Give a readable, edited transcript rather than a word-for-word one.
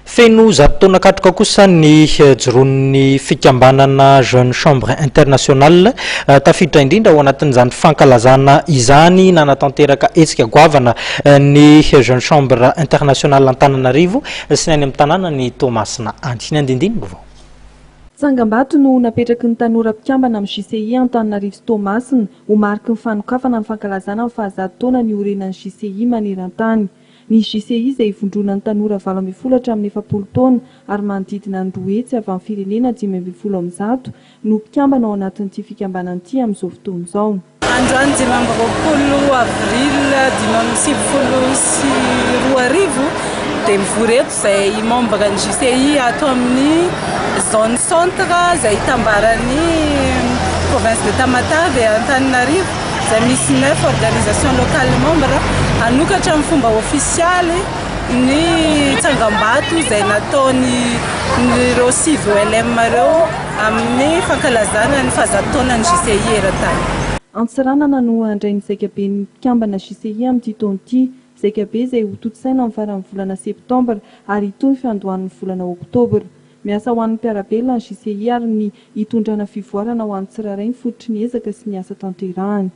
Feno zato nakatroka kosa ny jiron'ny fikambanana Jeune Chambre Internationale tafiditra indrindra ao anatin'izany fankalazana izany nanatanteraka hetsika goavana ny Jeune Chambre Internationale Antananarivo sy ny any amin'ny tanàna ny Tomasina Antsy ny andindininy vao. Tsangam-bato no napetraky ny tanora mpikambana amin'ny JCI Antananarivo sy Tomasina ho mariky ny fanokafana ny fankalazana amin'ny faha-100 taona ny orenan'ny JCI maneran-tany. Ny JCI izay ivondrona ny tanora 20 hatramin'ny 70 taona ary manodidina ny roetsy avy amin'ny firenena 510 no mpikambana ao anatin'ity fikambanan'ity amin'izao fotoana izao. Androany 20 avril 2022 dia mivoreto izay membre ny JCI ato amin'ny zone centre izay hitambarany province de Tamatave Antananarivo izay misy 9 organisation locale membre anokatra amin'ny fomba ofisialy ny tsangam-bato izay nataony ireo CVLM ireo amin'ny fankalazana ny faha-100 taonan'ny JCI eran-tany. Antsiranana no handray ny zaikaben'ny mpikambana JCI amin'ity taon'ity, zaikabe izay ho toto-saina amin'ny faran'ny volana septambra ary hitoy fiandohan'ny volana oktobra. Miasa ho an'ny mpiarabelona ny JCI ary ny hitondrana fivoarana ho an'ny tsirairay ny fototry ny ezaka sy ny asa tanterahany.